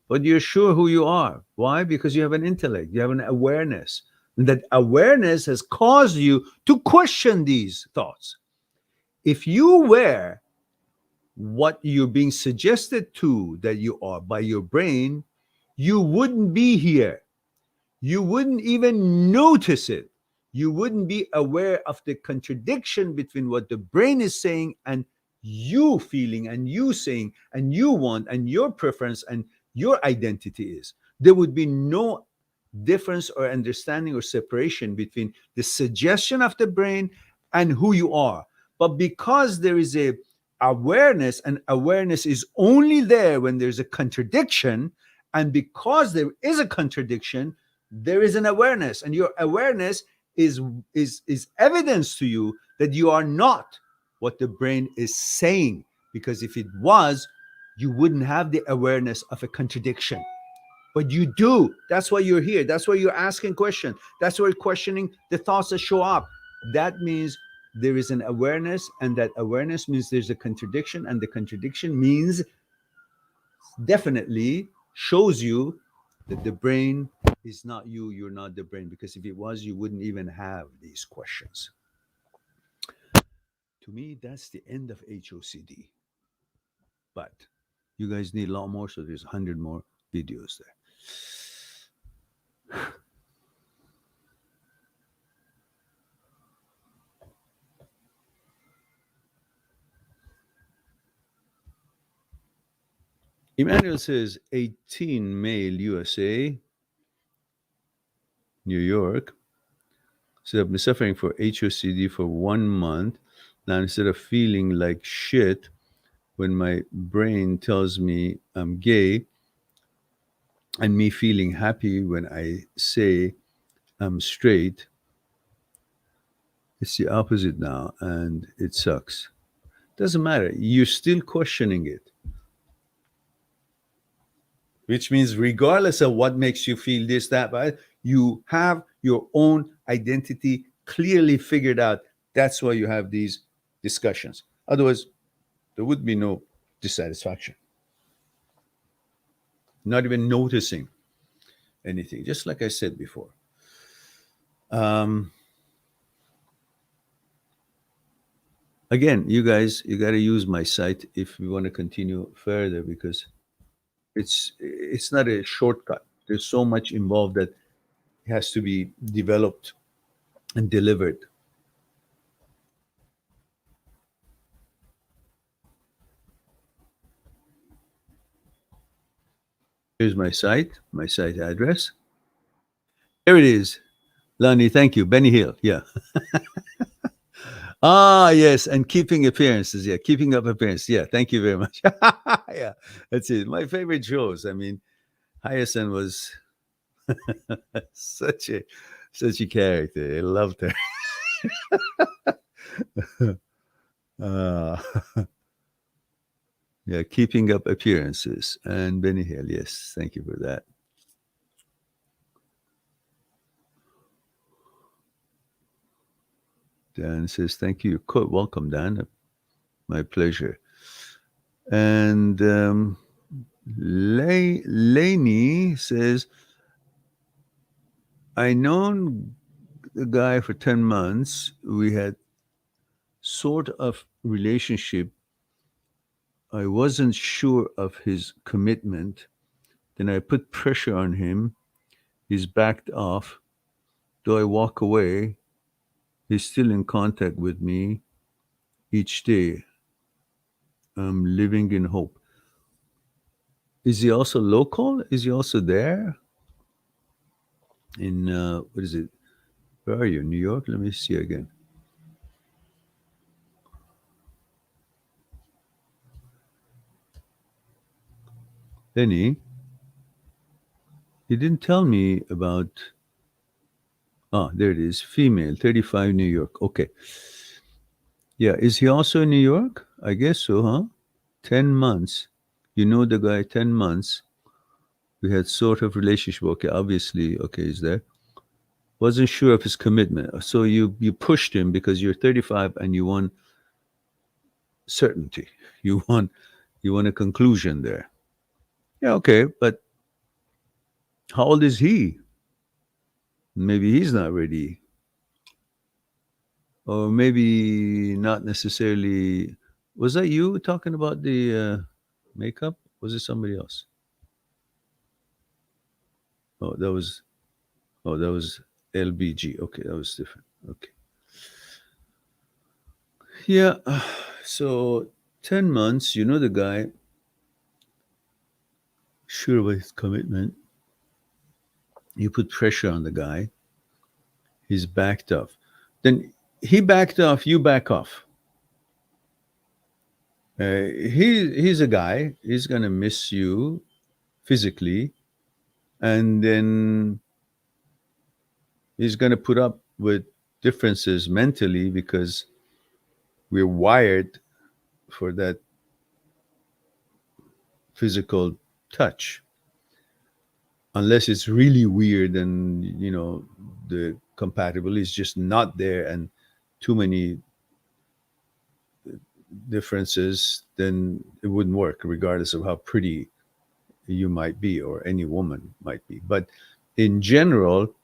but you're sure who you are. Why? Because you have an intellect, you have an awareness. And that awareness has caused you to question these thoughts. If you were what you're being suggested to that you are by your brain, you wouldn't be here. You wouldn't even notice it. You wouldn't be aware of the contradiction between what the brain is saying and you feeling and you saying and you want and your preference and your identity is. There would be no difference or understanding or separation between the suggestion of the brain and who you are. But because there is a awareness, and awareness is only there when there's a contradiction, and because there is a contradiction, there is an awareness, and your awareness is evidence to you that you are not what the brain is saying, because if it was, you wouldn't have the awareness of a contradiction, but you do. That's why you're here. That's why you're asking questions. That's why you're questioning the thoughts that show up. That means there is an awareness, and that awareness means there's a contradiction, and the contradiction means definitely shows you that the brain is not you, you're not the brain, because if it was, you wouldn't even have these questions. To me, that's the end of HOCD. But you guys need a lot more, so there's 100 more videos there. Emmanuel says 18 male USA, New York. So I've been suffering for HOCD for 1 month. Now, instead of feeling like shit when my brain tells me I'm gay, and me feeling happy when I say I'm straight, it's the opposite now, and it sucks. Doesn't matter. You're still questioning it, which means regardless of what makes you feel this, that, but you have your own identity clearly figured out. That's why you have these discussions. Otherwise, there would be no dissatisfaction. Not even noticing anything, just like I said before. Again, you guys, you got to use my site if we want to continue further, because it's not a shortcut. There's so much involved that has to be developed and delivered. Here's my site address. There it is. Lani, thank you. Benny Hill. Yeah. Ah, yes. And keeping appearances. Yeah. Keeping up appearance. Yeah. Thank you very much. Yeah. That's it. My favorite shows. I mean, Hyacinth was such a character. I loved her. uh, yeah. Keeping up appearances. And Benny Hill. Yes. Thank you for that. Dan says, thank you. Welcome, Dan. My pleasure. And Laney says, I known the guy for 10 months. We had sort of relationship. I wasn't sure of his commitment. Then I put pressure on him. He's backed off. Though I walk away, he's still in contact with me each day. I'm living in hope. Is he also local? Is he also there? In, what is it? Where are you? New York? Let me see again. Lenny, he didn't tell me about. Ah, there it is. Female, 35, New York. Okay. Yeah. Is he also in New York? I guess so, huh? 10 months. You know the guy, 10 months. We had sort of relationship. Okay, obviously, okay, he's there. Wasn't sure of his commitment. So you pushed him because you're 35 and you want certainty. You want a conclusion there. Yeah, okay, but how old is he? Maybe he's not ready. Or maybe not necessarily. Was that you talking about the makeup? Was it somebody else? Oh, that was LBG. Okay, that was different. Okay. Yeah. So 10 months, you know the guy, sure about his commitment. You put pressure on the guy. He's backed off. Then he backed off, you back off. He's a guy, he's going to miss you physically, and then he's going to put up with differences mentally because we're wired for that physical touch. Unless it's really weird and, the compatibility is just not there and too many differences, then it wouldn't work, regardless of how pretty you might be or any woman might be. But in general,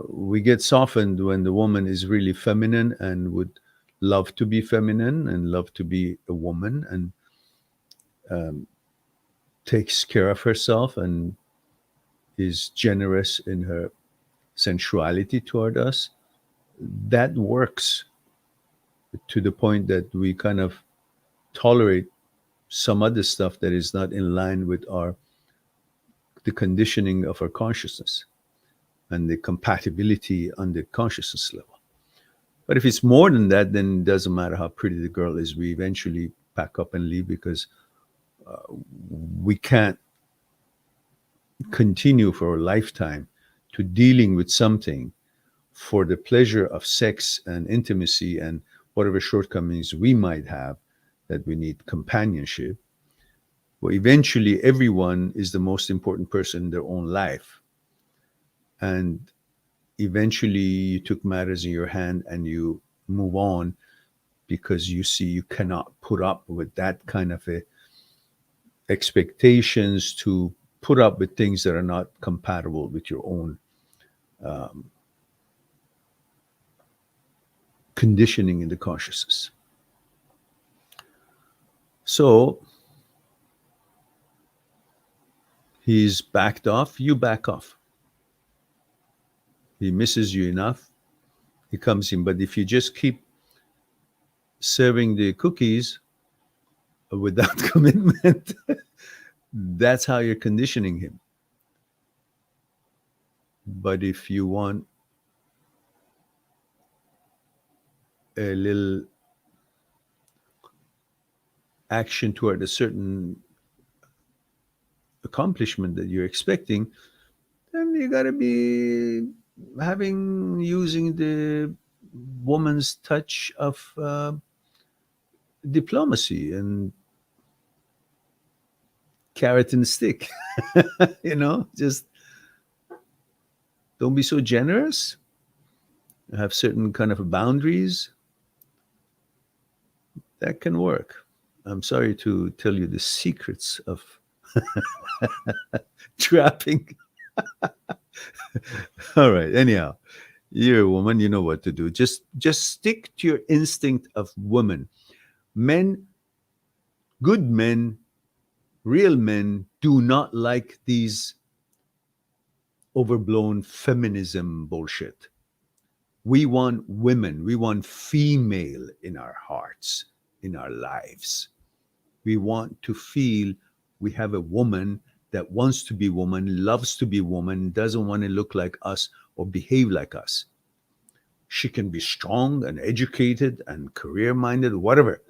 we get softened when the woman is really feminine and would love to be feminine and love to be a woman and takes care of herself and is generous in her sensuality toward us. That works to the point that we kind of tolerate some other stuff that is not in line with the conditioning of our consciousness and the compatibility on the consciousness level. But if it's more than that, then it doesn't matter how pretty the girl is. We eventually pack up and leave because we can't continue for a lifetime to dealing with something for the pleasure of sex and intimacy and whatever shortcomings we might have, that we need companionship. Well, eventually everyone is the most important person in their own life. And eventually you took matters in your hand and you move on because you see you cannot put up with that kind of expectations to put up with things that are not compatible with your own conditioning in the consciousness. So he's backed off, you back off. He misses you enough, he comes in. But if you just keep serving the cookies without commitment, that's how you're conditioning him. But if you want a little action toward a certain accomplishment that you're expecting, then you got to be using the woman's touch of diplomacy and carrot and stick. Just don't be so generous. Have certain kind of boundaries. That can work. I'm sorry to tell you the secrets of trapping. All right. Anyhow, you're a woman. You know what to do. Just stick to your instinct of woman. Men, good men, real men do not like these overblown feminism bullshit. We want women, we want female in our hearts, in our lives. We want to feel we have a woman that wants to be woman, loves to be woman, doesn't want to look like us or behave like us. She can be strong and educated and career minded, whatever.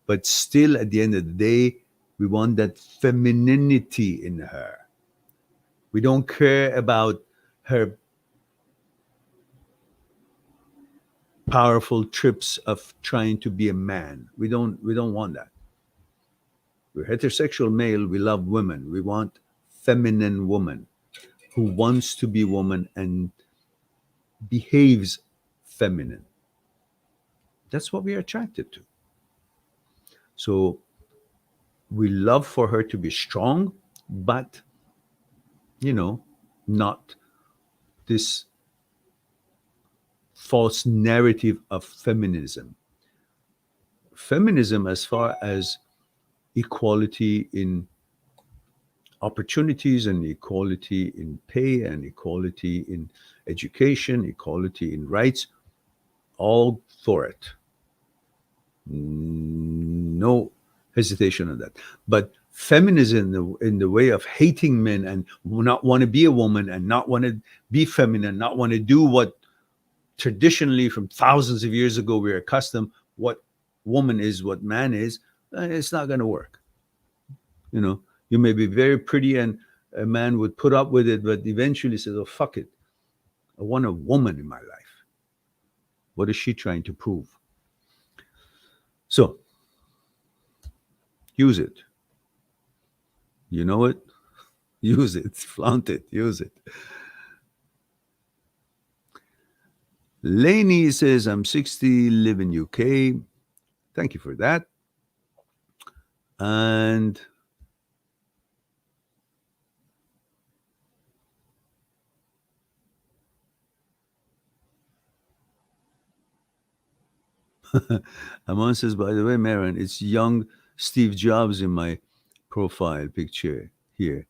But still, at the end of the day, we want that femininity in her. We don't care about her powerful trips of trying to be a man. We don't want that. We're heterosexual male, we love women. We want feminine woman who wants to be woman and behaves feminine. That's what we are attracted to. So we love for her to be strong, but not this false narrative of feminism. Feminism, as far as equality in opportunities and equality in pay and equality in education, equality in rights, all for it. No hesitation on that. But feminism in the way of hating men and not want to be a woman and not want to be feminine, not want to do what traditionally from thousands of years ago we're accustomed what woman is, what man is, it's not going to work. You may be very pretty and a man would put up with it, but eventually says, oh, fuck it. I want a woman in my life. What is she trying to prove? So, use it. You know it? Use it. Flaunt it. Use it. Lainey says, I'm 60, live in UK. Thank you for that. And Amon says, by the way, Marin, it's young Steve Jobs in my profile picture here.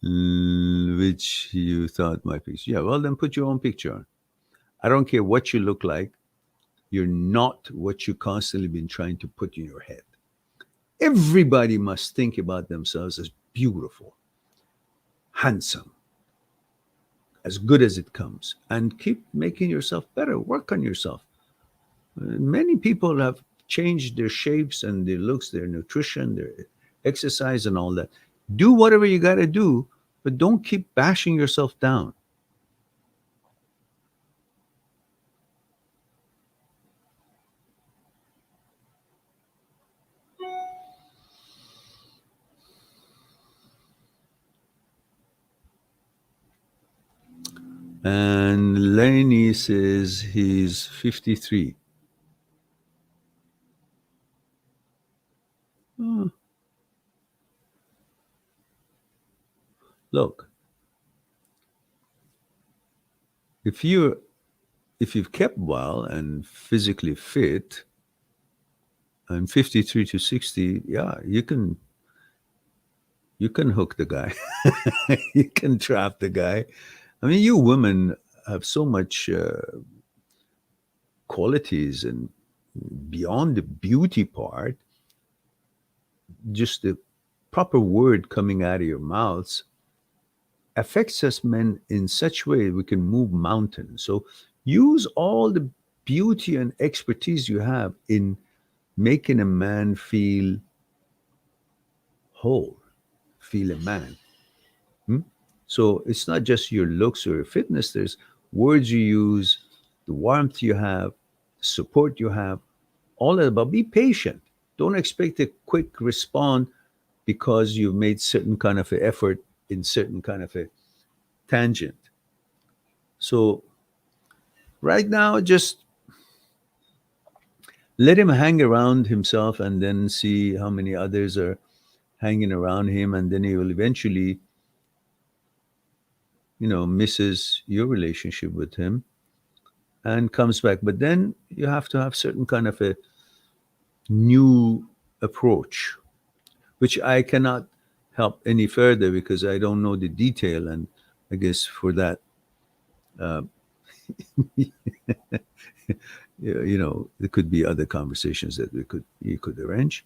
Which you thought my picture. Yeah, well, then put your own picture on. I don't care what you look like. You're not what you constantly been trying to put in your head. Everybody must think about themselves as beautiful, handsome, as good as it comes, and keep making yourself better. Work on yourself. Many people have changed their shapes and their looks, their nutrition, their exercise, and all that. Do whatever you got to do, but don't keep bashing yourself down. And Lenny says he's 53. Oh. Look, if you've kept well and physically fit, and 53 to 60, yeah, you can hook the guy. You can trap the guy. I mean, you women have so much qualities, and beyond the beauty part, just the proper word coming out of your mouths affects us men in such a way we can move mountains. So use all the beauty and expertise you have in making a man feel whole, feel a man. So it's not just your looks or your fitness. There's words you use, the warmth you have, support you have, all that. But be patient. Don't expect a quick response because you've made certain kind of an effort in certain kind of a tangent. So right now, just let him hang around himself and then see how many others are hanging around him, and then he will eventually misses your relationship with him and comes back. But then you have to have certain kind of a new approach. which I cannot help any further because I don't know the detail, and I guess for that, there could be other conversations that you could arrange.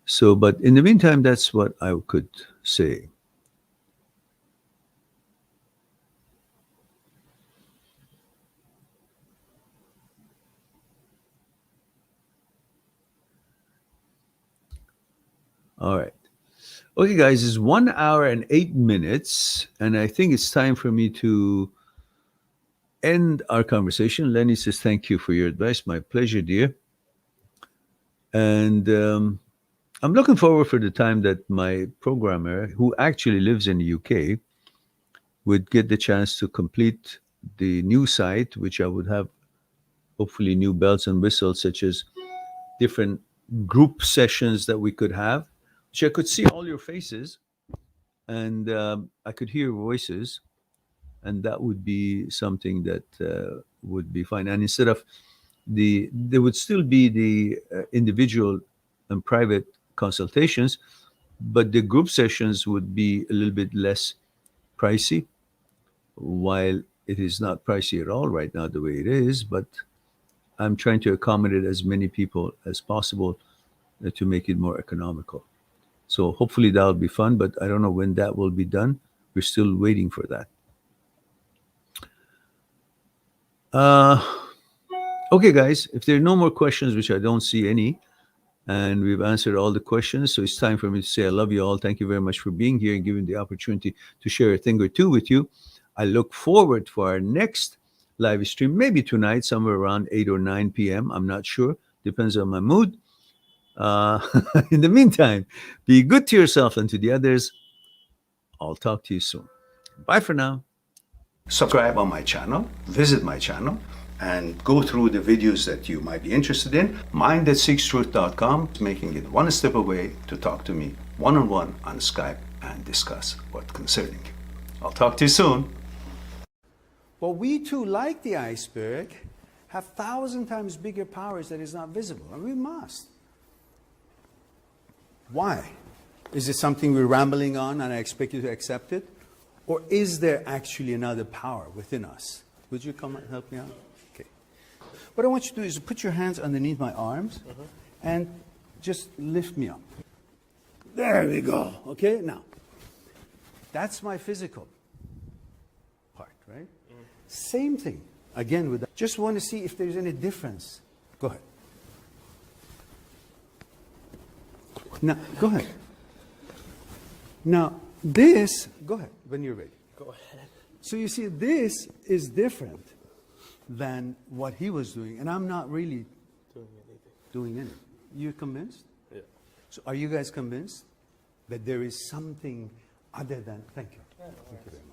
So, but in the meantime, that's what I could say. All right. Okay, guys, it's 1 hour and 8 minutes, and I think it's time for me to end our conversation. Lenny says, "Thank you for your advice. My pleasure, dear." And I'm looking forward for the time that my programmer, who actually lives in the UK, would get the chance to complete the new site, which I would have hopefully new bells and whistles, such as different group sessions that we could have, which I could see all your faces and I could hear voices, and that would be something that would be fine. And instead of there would still be the individual and private consultations, but the group sessions would be a little bit less pricey, while it is not pricey at all right now the way it is, but I'm trying to accommodate as many people as possible to make it more economical. So hopefully that'll be fun, but I don't know when that will be done. We're still waiting for that. Okay, guys, if there are no more questions, which I don't see any, and we've answered all the questions, so it's time for me to say I love you all. Thank you very much for being here and giving the opportunity to share a thing or two with you. I look forward for our next live stream, maybe tonight, somewhere around 8 or 9 p.m. I'm not sure. Depends on my mood. In the meantime, be good to yourself and to the others. I'll talk to you soon. Bye for now. Subscribe on my channel, visit my channel, and go through the videos that you might be interested in. Mind@seekstruth.com, making it one step away to talk to me one-on-one on Skype and discuss what's concerning you. I'll talk to you soon. But we too, like the iceberg, have 1,000 times bigger powers that is not visible, and we must. Why? Is it something we're rambling on and I expect you to accept it? Or is there actually another power within us? Would you come and help me out? Okay. What I want you to do is put your hands underneath my arms and just lift me up. There we go. Okay, now, that's my physical part, right? Same thing, again, with that. Just want to see if there's any difference. Go ahead. Now, go ahead. Now, this, go ahead, when you're ready. Go ahead. So you see, this is different than what he was doing, and I'm not really doing anything. You convinced? Yeah. So are you guys convinced that there is something other than, thank you. Yeah, Thank you very much.